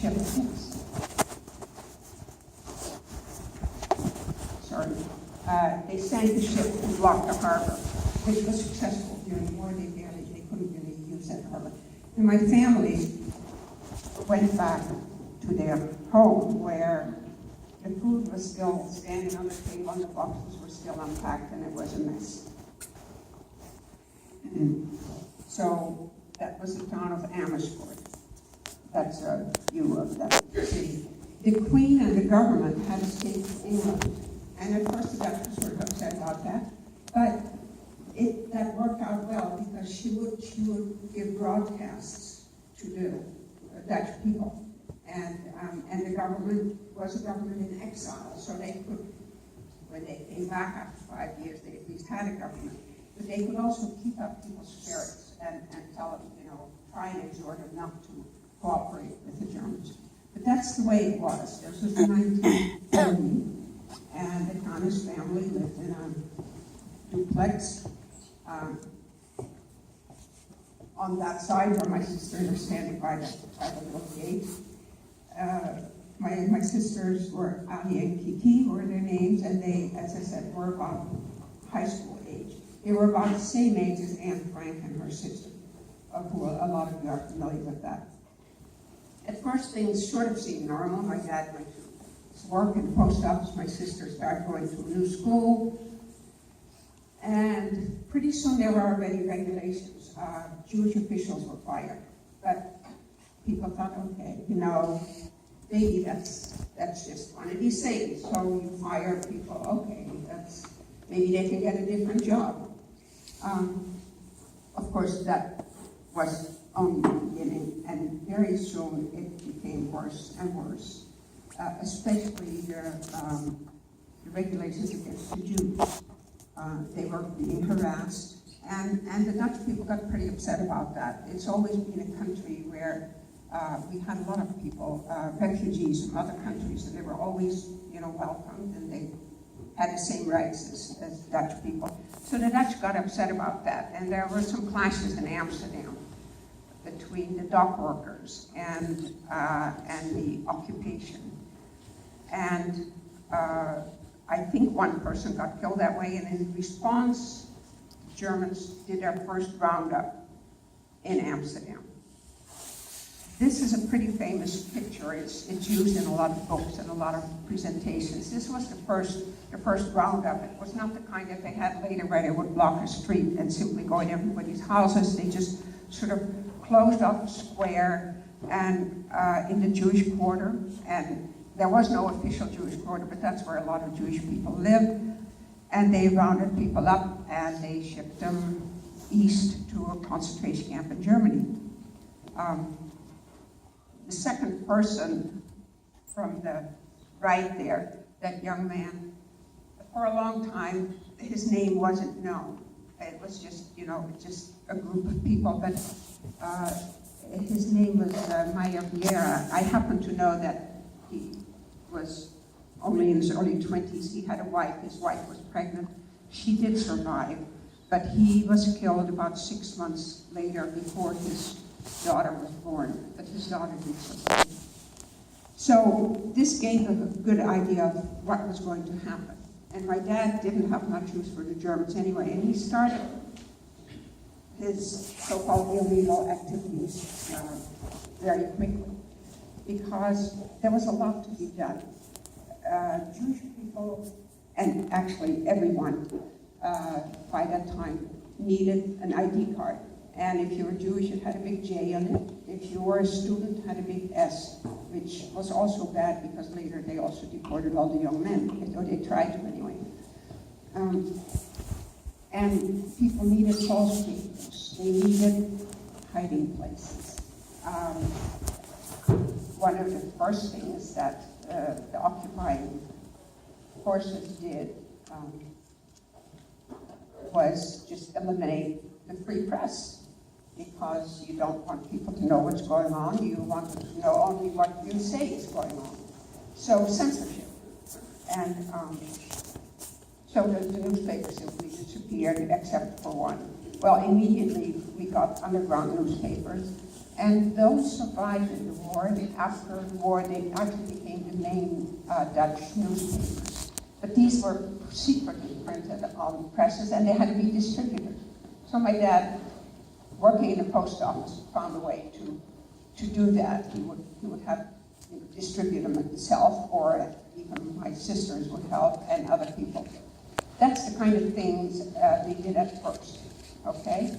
ship. Sorry. They sank the ship and blocked the harbor, which was successful during the war. They couldn't really use that harbor. And my family went back to their home where the food was still standing on the table and the boxes were still unpacked and it was a mess. So that was the town of Amersfoort. That's a view of that city. The Queen and the government had escaped to England. And of course the Dutch were sort of upset about that. But that worked out well because she would give broadcasts to the Dutch people. And the government was a government in exile, so they could, when they came back after 5 years, they at least had a government. But they could also keep up people's spirits and tell them, try and exhort them not to cooperate with the Germans. But that's the way it was. This was 1940, and the Connors family lived in a duplex on that side where my sisters were standing by the little gate. My sisters were Ali and Kiki, were their names, and they, as I said, were about high school age. They were about the same age as Anne Frank and her sister, who a lot of you are familiar with that. At first, things sort of seemed normal. My dad went to work in the post office. My sister started going to a new school. And pretty soon there were already regulations. Jewish officials were fired. But people thought, okay, maybe that's just one of these things. So you fire people, okay, maybe they can get a different job. Of course, that was only the beginning, and very soon it became worse and worse, especially the regulations against the Jews. They were being harassed, and the Dutch people got pretty upset about that. It's always been a country where we had a lot of people, refugees from other countries, and they were always, welcomed, and they had the same rights as Dutch people. So the Dutch got upset about that, and there were some clashes in Amsterdam between the dock workers and the occupation. And I think one person got killed that way, and in response, the Germans did their first roundup in Amsterdam. This is a pretty famous picture. It's used in a lot of books and a lot of presentations. This was the first roundup. It was not the kind that they had later where they would block a street and simply go in everybody's houses. They just sort of closed off a square and in the Jewish quarter. And there was no official Jewish quarter, but that's where a lot of Jewish people lived. And they rounded people up and they shipped them east to a concentration camp in Germany. The second person from the right there, that young man, for a long time, his name wasn't known. It was just, just a group of people, but his name was Meyer Vieira. I happen to know that he was only in his early 20s. He had a wife. His wife was pregnant. She did survive, but he was killed about 6 months later before his daughter was born, but his daughter did survive. So this gave a good idea of what was going to happen. And my dad didn't have much use for the Germans anyway, and he started his so-called illegal activities very quickly because there was a lot to be done. Jewish people, and actually everyone by that time, needed an ID card. And if you were Jewish, it had a big J on it. If you were a student, it had a big S, which was also bad because later they also deported all the young men, or they tried to anyway. And people needed false papers. They needed hiding places. One of the first things that the occupying forces did was just eliminate the free press, because you don't want people to know what's going on. You want them to know only what you say is going on. So censorship. And so the newspaper simply disappeared except for one. Well, immediately we got underground newspapers, And those survived in the war, and after the war, they actually became the main Dutch newspapers. But these were secretly printed on presses, and they had to be distributed. So my dad, working in the post office, found a way to do that. He would have distribute them himself, or even my sisters would help, and other people. That's the kind of things they did at first, okay?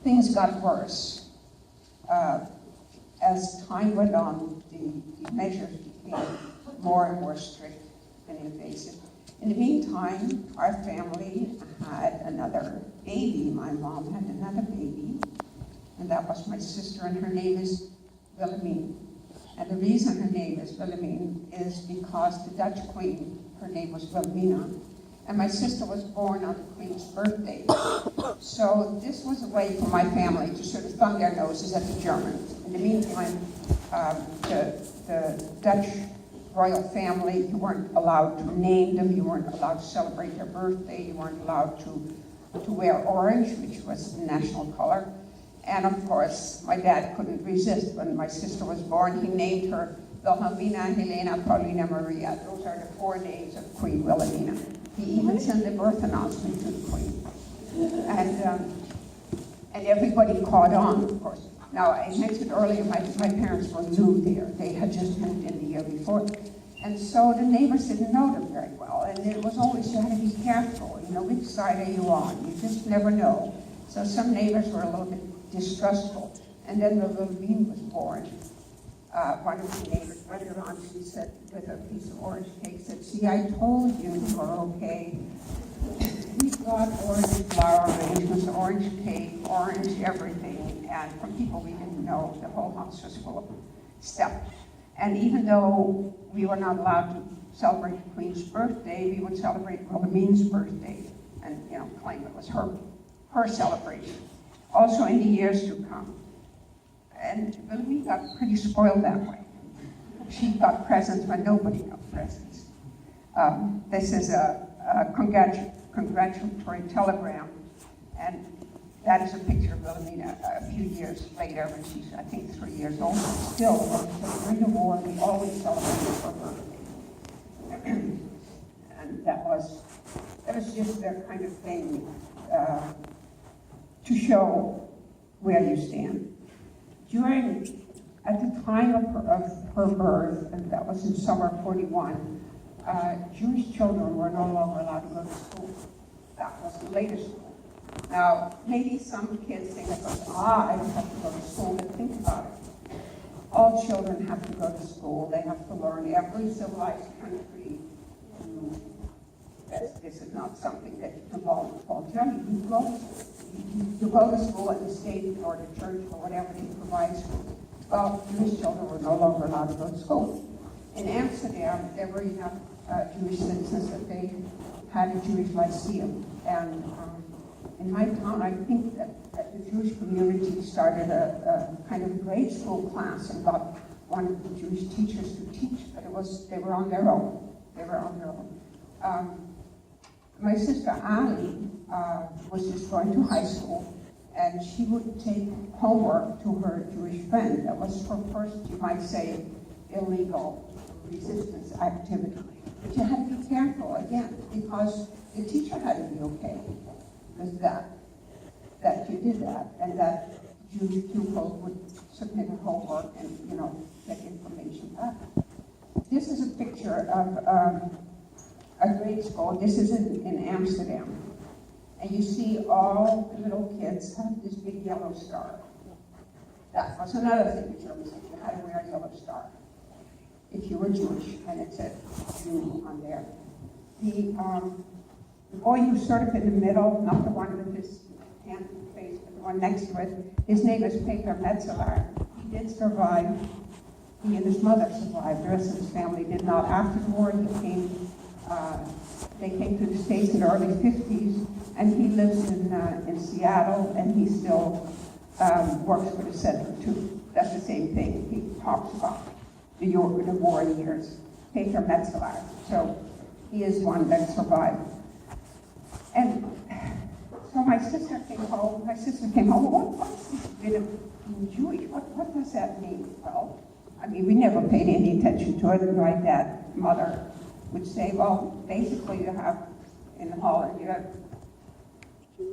Things got worse. As time went on, the measures became more and more strict and invasive. In the meantime, our family had another baby. My mom had another baby, and that was my sister, and her name is Wilhelmine. And the reason her name is Wilhelmine is because the Dutch queen, her name was Wilhelmina, and my sister was born on the queen's birthday. So this was a way for my family to sort of thumb their noses at the Germans. In the meantime, the Dutch royal family, you weren't allowed to name them, you weren't allowed to celebrate their birthday, you weren't allowed to wear orange, which was the national color. And of course, my dad couldn't resist. When my sister was born, he named her Wilhelmina, Helena, Paulina, Maria. Those are the 4 names of Queen Wilhelmina. He even sent a birth announcement to the Queen. And everybody caught on, of course. Now, I mentioned earlier, my parents were new there. They had just moved in the year before. And so the neighbors didn't know them very well. And it was always, you had to be careful. You know, which side are you on? You just never know. So some neighbors were a little bit distrustful. And then the little bean was born. One of the neighbors went around, she said, with a piece of orange cake, said, "See, I told you were okay. We got orange flower arrangements, orange cake, orange everything." And from people we didn't know, the whole house was full of stuff. And even though we were not allowed to celebrate the Queen's birthday, we would celebrate Wilhelmine's birthday and, you know, claim it was her celebration. Also in the years to come. And Wilhelmine got pretty spoiled that way. She got presents when nobody got presents. This is a congratulatory telegram, and that is a picture of Wilhelmina a few years later when she's, I think, 3 years old. Still, during the war, we always celebrated her birthday. And that was just their kind of thing to show where you stand. At the time of her birth, and that was in summer of 41, Jewish children were no longer allowed to go to school. That was the latest rule. Now, maybe some kids think, I don't have to go to school, but think about it. All children have to go to school. They have to learn. Every civilized country, this is not something that you can volunteer. You go to school at the state or the church or whatever they provide school. Well, Jewish children were no longer allowed to go to school. In Amsterdam, there were enough Jewish citizens that they had a Jewish lyceum. And in my town, I think that the Jewish community started a kind of grade school class and got one of the Jewish teachers to teach, but they were on their own. They were on their own. My sister Ali was just going to high school, and she would take homework to her Jewish friend. That was her first, you might say, illegal resistance activity. But you had to be careful, again, because the teacher had to be okay with that you did that, and that Jewish pupils would submit homework and, get information back. This is a picture of a grade school. This is in Amsterdam. And you see all the little kids have this big yellow star. That was another thing the Germans said, you had to wear a yellow star if you were Jewish, and it said Jew on there. The boy who's sort of in the middle, not the one with his hand in the face, but the one next to it, his name is Peter Metzelaar. He did survive. He and his mother survived. The rest of his family did not. After the war, they came to the States in the early 50s, and he lives in Seattle, and he still works for the center too. That's the same thing. He talks about the war years. Peter Metzelaar. So he is one that survived. And so my sister came home. What's this bit of being Jewish, what does that mean? Well, I mean, we never paid any attention to it. My dad, mother would say, well, basically you have, in Holland, you have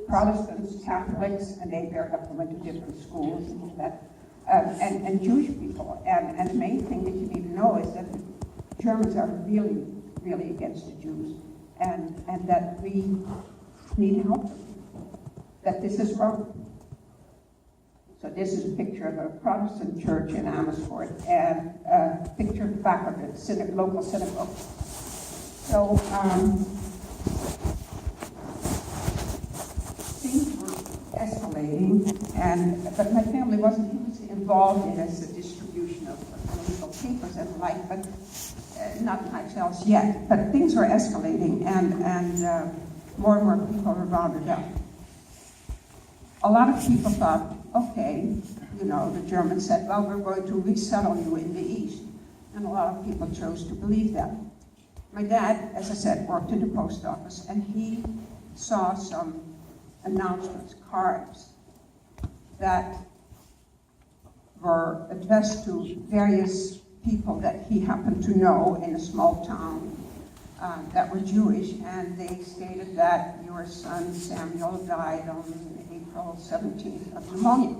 Protestants, Catholics, and they very often went to different schools and all that, and Jewish people. And the main thing that you need to know is that the Germans are really, really against the Jews, and that we need help, that this is wrong. So this is a picture of a Protestant church in Amersfoort, and a picture at the back of the local synagogue. So things were escalating, but my family wasn't involved in as the distribution of political papers and the like, but not much else yet. But things were escalating, and more and more people were rounded up. A lot of people thought, okay, the Germans said, well, we're going to resettle you in the East. And a lot of people chose to believe that. My dad, as I said, worked in the post office, and he saw some announcements, cards, that were addressed to various people that he happened to know in a small town that were Jewish, and they stated that your son Samuel died on April 17th of pneumonia.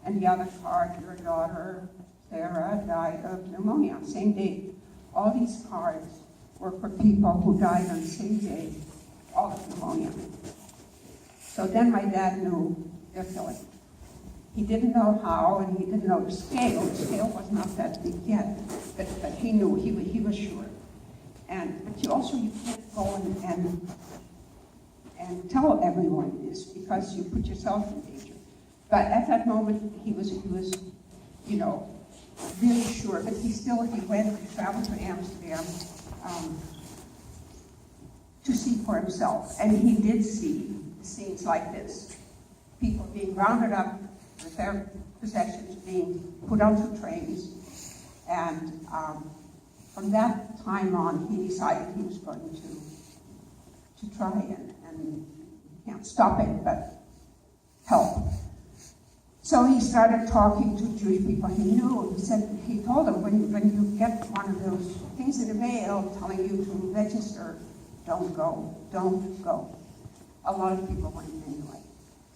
And the other card, your daughter Sarah died of pneumonia on the same day. All these cards were for people who died on the same day, all of pneumonia. So then my dad knew they're killing. He didn't know how, and he didn't know the scale. The scale was not that big yet, but he knew, he was sure. But you can't go and tell everyone this, because you put yourself in danger. But at that moment, he was really sure. But he traveled to Amsterdam to see for himself, and he did see scenes like this: people being rounded up with their possessions, being put onto trains, and from that time on, he decided he was going to try and can't stop it, but help. So he started talking to Jewish people he knew. He told them, when you get one of those things in the mail telling you to register, don't go. A lot of people went anyway.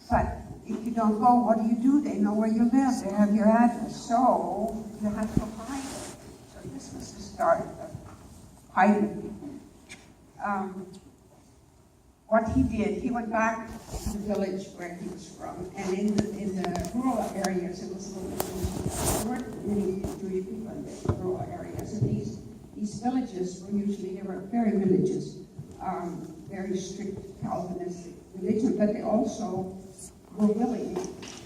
But if you don't go, what do? They know where you live. They have your address. So you have to hide it. So this was the start of hiding people. What he did, he went back to the village where he was from, and in the rural areas, it was a little bit, there weren't many Jewish people in the rural areas, and these villages they were very religious, very strict Calvinistic religion, but they also were willing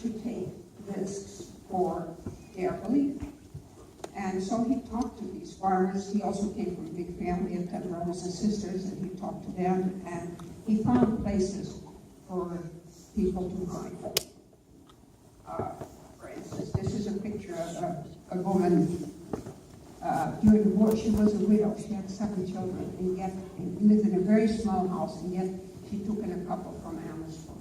to take risks for their belief. And so he talked to these farmers. He also came from a big family of 10 brothers and sisters, and he talked to them, and he found places for people to hide. For instance, this is a picture of a woman during the war. She was a widow. She had 7 children, and yet lived in a very small house, and yet she took in a couple from Amersfoort,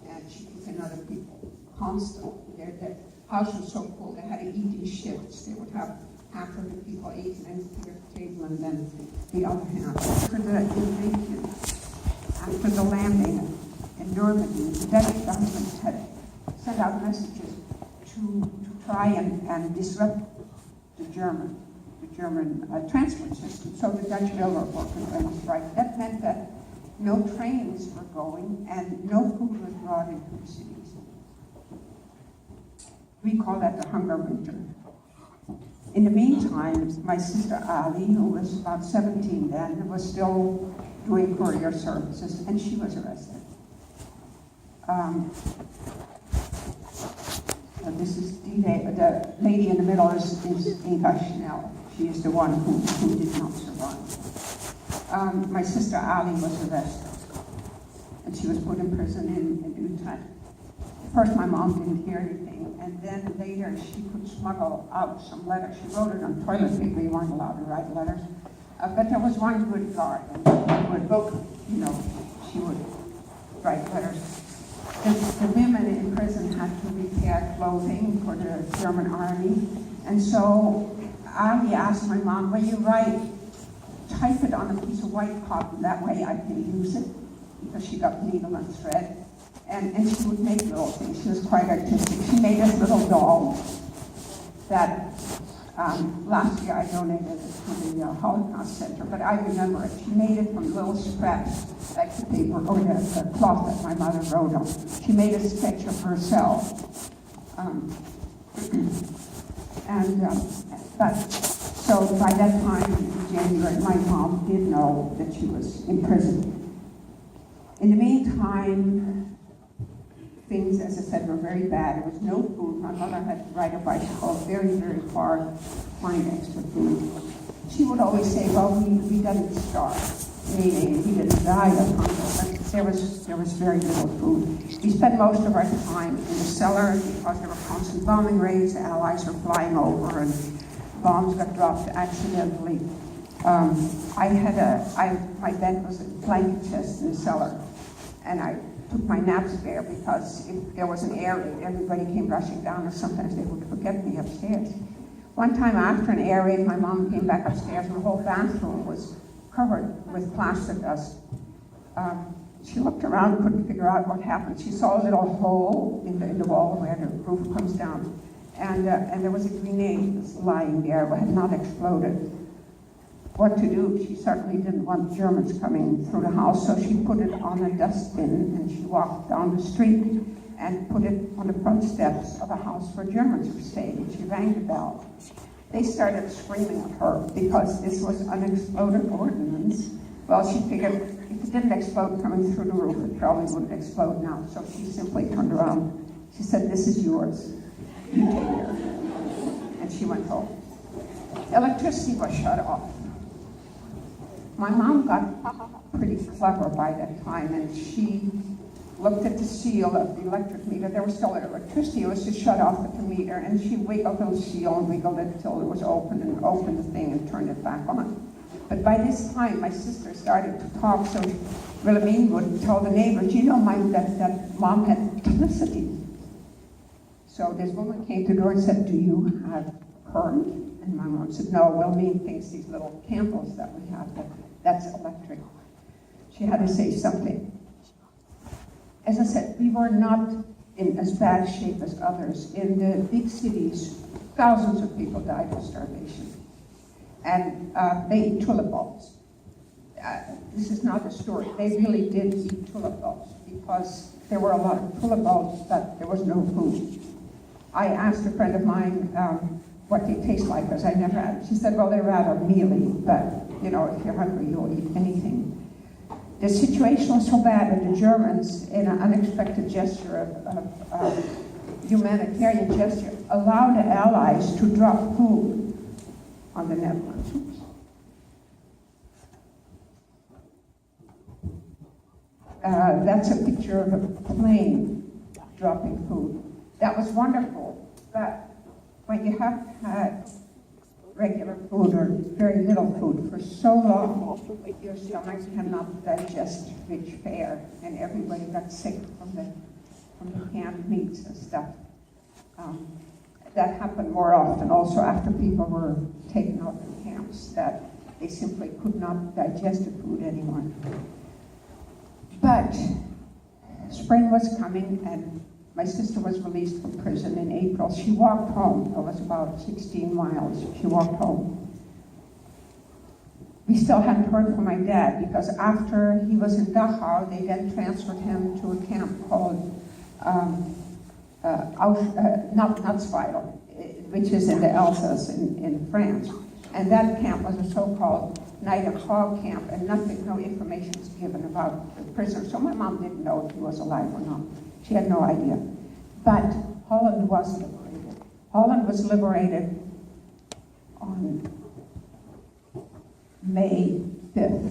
and she took in other people constantly. Their house was so full, they had to eat in shifts. They would have half of the people eat and clear the table, and then the other half. After the invasion, after the landing in Normandy, the Dutch government had sent out messages to try and disrupt the German transport system. So the Dutch railroad workers went on strike. That meant that no trains were going and no food was brought into the cities. We call that the hunger winter. In the meantime, my sister Ali, who was about 17 then, was still doing courier services, and she was arrested. This is the lady in the middle is Inga Schnell. She is the one who did not survive. My sister Ali was arrested, and she was put in prison in Utrecht. First, my mom didn't hear anything, and then later she could smuggle out some letters. She wrote it on toilet paper. You weren't allowed to write letters. But there was one good guard, and she would write letters. the women in prison had to repair clothing for the German army. And so Ali asked my mom, when you write, type it on a piece of white cotton, that way I can use it, because she got needle and thread. And she would make little things. She was quite artistic. She made this little doll that last year I donated it to the Holocaust Center, but I remember it. She made it from little scraps, like the paper or the cloth that my mother wrote on. She made a sketch of herself. But so by that time in January, my mom did know that she was in prison. In the meantime, things, as I said, were very bad. There was no food. My mother had to ride a bicycle very, very far to find extra food. She would always say, well, we didn't starve, meaning we didn't die of hunger, but there was very little food. We spent most of our time in the cellar because there were constant bombing raids. The Allies were flying over and bombs got dropped accidentally. My bed was a blanket chest in the cellar, and I took my naps there because if there was an air raid, everybody came rushing down, or sometimes they would forget me upstairs. One time after an air raid, my mom came back upstairs and the whole bathroom was covered with plaster dust. She looked around, couldn't figure out what happened. She saw a little hole in the wall where the roof comes down, and there was a grenade lying there but had not exploded. What to do? She certainly didn't want Germans coming through the house, so she put it on a dustbin and she walked down the street and put it on the front steps of a house where Germans were staying, and she rang the bell. They started screaming at her because this was unexploded ordnance. Well, she figured if it didn't explode coming through the roof, it probably wouldn't explode now. So she simply turned around. She said, "This is yours. You take care." And she went home. Electricity was shut off. My mom got pretty clever by that time, and she looked at the seal of the electric meter. There was still electricity. It was just shut off at the meter, and she wiggled the seal and wiggled it until it was open, and opened the thing and turned it back on. But by this time, my sister started to talk, so Wilhelmine would tell the neighbors, you know, that mom had electricity. So this woman came to the door and said, "Do you have current?" And my mom said, "No, Wilhelmine thinks these little candles that we have, that's electric." She had to say something. As I said, we were not in as bad shape as others. In the big cities, thousands of people died of starvation. And they eat tulip bulbs. This is not a story. They really did eat tulip bulbs because there were a lot of tulip bulbs, but there was no food. I asked a friend of mine what they taste like, because I never had. She said, well, they're rather mealy, but you know, if you're hungry, you'll eat anything. The situation was so bad that the Germans, in an unexpected gesture of humanitarian gesture, allowed the Allies to drop food on the Netherlands. That's a picture of a plane dropping food. That was wonderful, but when you have had regular food or very little food for so long, your stomach cannot digest rich fare, and everybody got sick from the canned meats and stuff. That happened more often also after people were taken out of camps, that they simply could not digest the food anymore. But spring was coming, and my sister was released from prison in April. She walked home. It was about 16 miles. She walked home. We still hadn't heard from my dad, because after he was in Dachau, they then transferred him to a camp called Natzweiler, which is in the Alsace in France. And that camp was a so-called night of fog camp, and no information was given about the prisoner. So my mom didn't know if he was alive or not. She had no idea. But Holland was liberated. Holland was liberated on May 5th.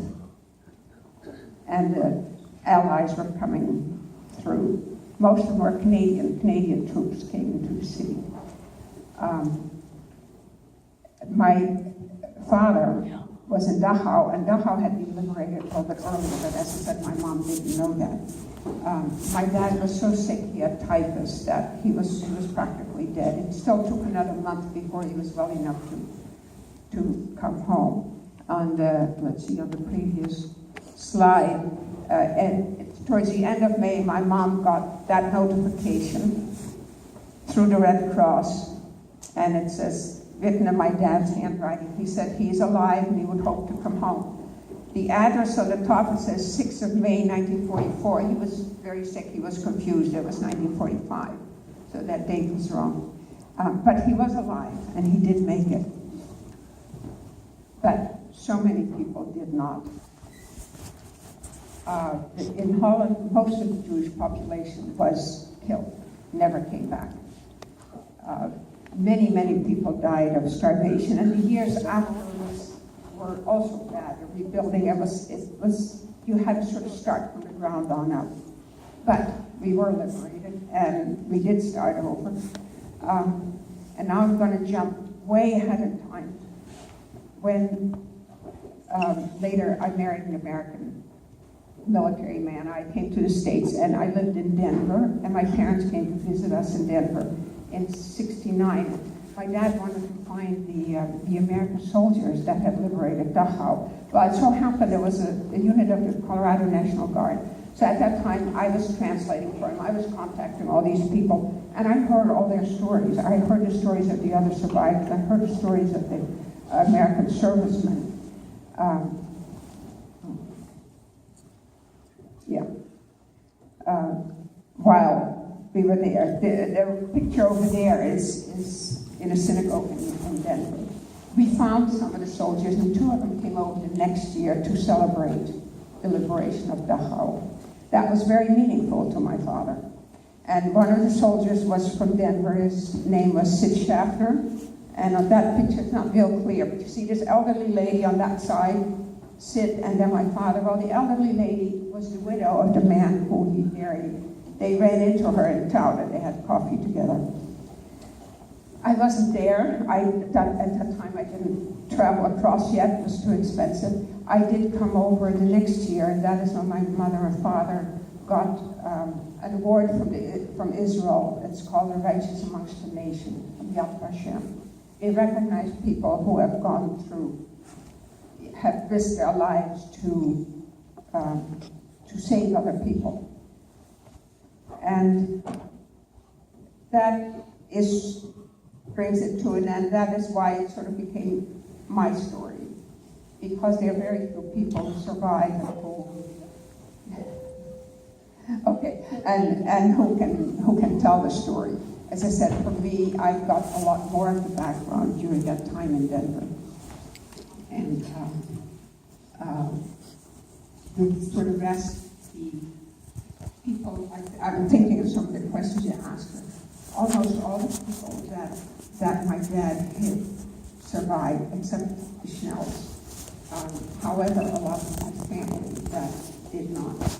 And the Allies were coming through. Most of them were Canadian. Canadian troops came into the city. My father was in Dachau, and Dachau had been liberated a little bit earlier, but as I said, my mom didn't know that. My dad was so sick, he had typhus, that he was practically dead. It still took another month before he was well enough to come home. On the, let's see, on the previous slide, and towards the end of May, my mom got that notification through the Red Cross, and it says, written in my dad's handwriting, he said he's alive and he would hope to come home. The address on the top, it says 6th of May, 1944. He was very sick, he was confused, it was 1945, so that date was wrong. But he was alive, and he did make it. But so many people did not. In Holland, most of the Jewish population was killed, never came back. Many, many people died of starvation, and the years afterwards were also bad. The rebuilding, you had to sort of start from the ground on up. But we were liberated, and we did start over. And now I'm going to jump way ahead of time. When later I married an American military man, I came to the States, and I lived in Denver, and my parents came to visit us in Denver in '69. My dad wanted to find the American soldiers that had liberated Dachau. Well, it so happened there was a unit of the Colorado National Guard. So at that time, I was translating for him. I was contacting all these people, and I heard all their stories. I heard the stories of the other survivors. I heard the stories of the American servicemen. While we were there, the picture over there is in a synagogue in Denver. We found some of the soldiers, and 2 of them came over the next year to celebrate the liberation of Dachau. That was very meaningful to my father. And one of the soldiers was from Denver. His name was Sid Schaffner. And on that picture, it's not real clear, but you see this elderly lady on that side, Sid, and then my father. Well, the elderly lady was the widow of the man who he married. They ran into her in town, and they had coffee together. I wasn't there. At that time, I didn't travel across yet. It was too expensive. I did come over the next year, and that is when my mother and father got an award from Israel. It's called The Righteous Amongst the Nations, Yad Vashem. They recognize people who have gone through, have risked their lives to save other people. And that brings it to an end. That is why it sort of became my story, because there are very few people who survive and who can tell the story. As I said, for me, I got a lot more of the background during that time in Denver. And for the rest, the people, I'm thinking of some of the questions you asked her. Almost all the people that my dad hit survived, except the Schnells. However, a lot of my family that did not.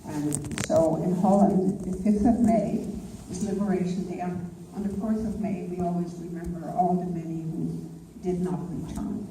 And so in Holland, the 5th of May is Liberation Day. On the 4th of May, we always remember all the many who did not return.